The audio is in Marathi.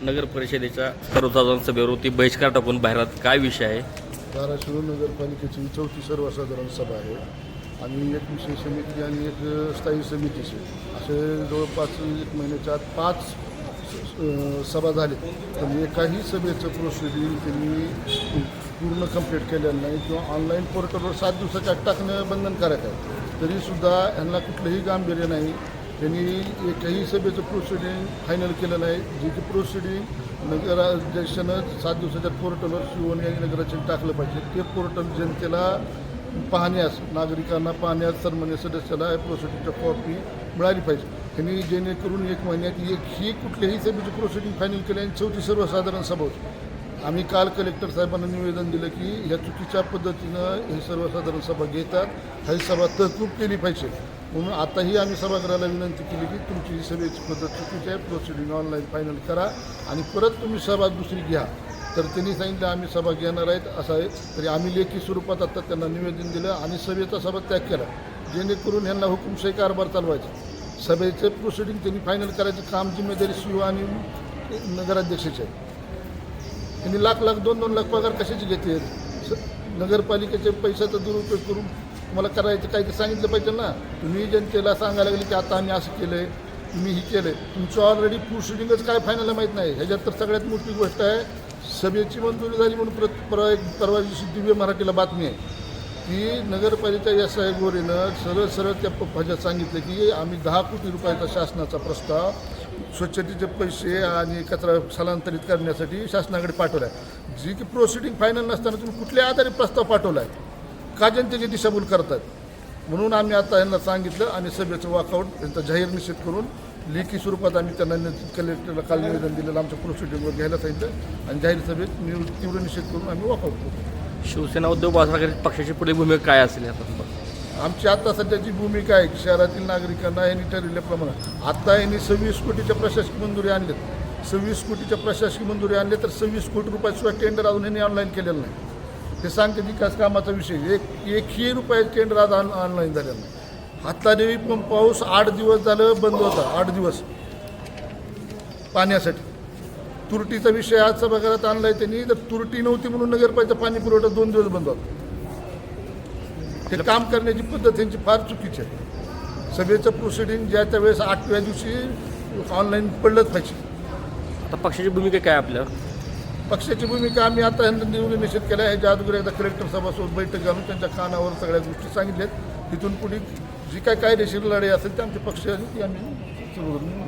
नगर परिषदेच्या सर्वसाधारण सभेवरती बहिष्कार टाकून बाहेरात काय विषय आहे? धाराशिव नगरपालिकेची 4थी सर्वसाधारण सभा आहे आणि एक विशेष समिती आणि एक स्थायी समितीची असे जवळपास एक महिन्याच्या आत 5 सभा झाले. पण एकाही सभेचं प्रोसिडिंग त्यांनी पूर्ण कंप्लीट केलेलं नाही किंवा ऑनलाईन पोर्टलवर 7 दिवसाच्या आत टाकणं बंधनकारक आहे. तरीसुद्धा यांना कुठलंही गांभीर्य नाही. त्यांनी एकही सभेचं प्रोसिडिंग फायनल केलं नाही. जी की प्रोसिडिंग नगराध्यक्षानं 7 दिवसाच्या पोर्टलवर शिवणी आणि नगराध्यक्ष टाकलं पाहिजे. ते पोर्टल जनतेला पाहण्यास, नागरिकांना पाहण्यास, सन्मान्य सदस्याला प्रोसिडिंगच्या कॉपी मिळाली पाहिजे. त्यांनी जेणेकरून 1 महिन्यात एकही कुठल्याही सभेची प्रोसिडिंग फायनल केली आणि 4थी सर्वसाधारण सभा होती. आम्ही काल कलेक्टर साहेबांना निवेदन दिलं की ह्या चुकीच्या पद्धतीनं ही सर्वसाधारण सभा घेतात, ही सभा तहकूब केली पाहिजे. म्हणून आताही आम्ही सभागृहाला विनंती केली की तुमची ही सभेची पद्धत चुकीची आहे, प्रोसिडिंग ऑनलाईन फायनल करा आणि परत तुम्ही सभा दुसरी घ्या. तर त्यांनी सांगितलं आम्ही सभा घेणार आहेत असं आहे. तरी आम्ही लेखी स्वरूपात आता त्यांना निवेदन दिलं आणि सभेचा सभात्याग केला, जेणेकरून यांना हुकुमशाही कारभार चालवायचा. सभेचं प्रोसिडिंग त्यांनी फायनल करायचं काम जिम्मेदारी शिव आणि नगराध्यक्षाची आहे. त्यांनी लाख 2-2 लाख पगार कशाची घेते? नगरपालिकेच्या पैशाचा दुरुपयोग करून तुम्हाला करायचं काही ते सांगितलं पाहिजे ना. तुम्ही जनतेला सांगायला लागले की आता आम्ही असं केलं आहे, तुम्ही ही केलं आहे. तुमचं ऑलरेडी प्रोसिडिंगच काय फायनल माहीत नाही. ह्याच्यात तर सगळ्यात मोठी गोष्ट आहे, सभेची मंजुरी झाली म्हणून परवा दिवशी दिव्य मराठीला बातमी आहे की नगरपालिका या साहेब गोरेनं सरळ त्या ह्याच्यात सांगितलं की आम्ही 10 कोटी रुपयाचा शासनाचा प्रस्ताव स्वच्छतेचे पैसे आणि कचरा स्थलांतरित करण्यासाठी शासनाकडे पाठवला आहे. जी की प्रोसिडिंग फायनल नसताना तुम्ही कुठल्या आधारे प्रस्ताव पाठवला आहे? का जनतेची दिशाभूल करतात? म्हणून आम्ही आता यांना सांगितलं आणि सभेचं वॉकआउट यांचा जाहीर निषेध करून लेखी स्वरूपात आम्ही त्यांना कलेक्टरला काल निवेदन दिलेलं आमच्या प्रोसिडिंगवर घ्यायला सांगितलं आणि जाहीर सभेत तीव्र निषेध करून आम्ही वॉकआउट करू. शिवसेना उद्धव बाळासाहेब ठाकरे पक्षाची पुढे भूमिका काय असेल आता? आमची आता सध्याची भूमिका आहे की शहरातील नागरिकांना यांनी ठरविल्याप्रमाणे आता यांनी 26 कोटीच्या प्रशासकीय मंजुरी आणल्यात. 26 कोटीच्या प्रशासकीय मंजुरी आणले तर 26 कोटी रुपयाशिवाय टेंडर अजून यांनी ऑनलाईन केलेलं नाही. ते सांगते विकास कामाचा विषय एकही रुपयाचं टेंडर आज ऑनलाईन झालेलं नाही. हातलादेवी पंप पाऊस 8 दिवस झालं बंद होता, 8 दिवस पाण्यासाठी. तुरटीचा विषय आज सभागृहात आणलाय त्यांनी. तर तुरटी नव्हती म्हणून नगरपालिका पाणी पुरवठा 2 दिवस बंद होता. हे काम करण्याची पद्धत त्यांची फार चुकीची आहे. सभेचं प्रोसिडिंग ज्याच्या वेळेस 8व्या दिवशी ऑनलाईन पडलंच पाहिजे. आता पक्षाची भूमिका काय आपल्या? पक्षाची भूमिका आम्ही आता ह्यांना निषेध केला आहे. ह्याच्या अगोदर एकदा कलेक्टर सभासोबत बैठक घालून त्यांच्या कानावर सगळ्या गोष्टी सांगितल्यात. तिथून पुढे जी काय कायदेशीर लढाई असेल ते आमचे पक्ष ती आम्ही सुरू करून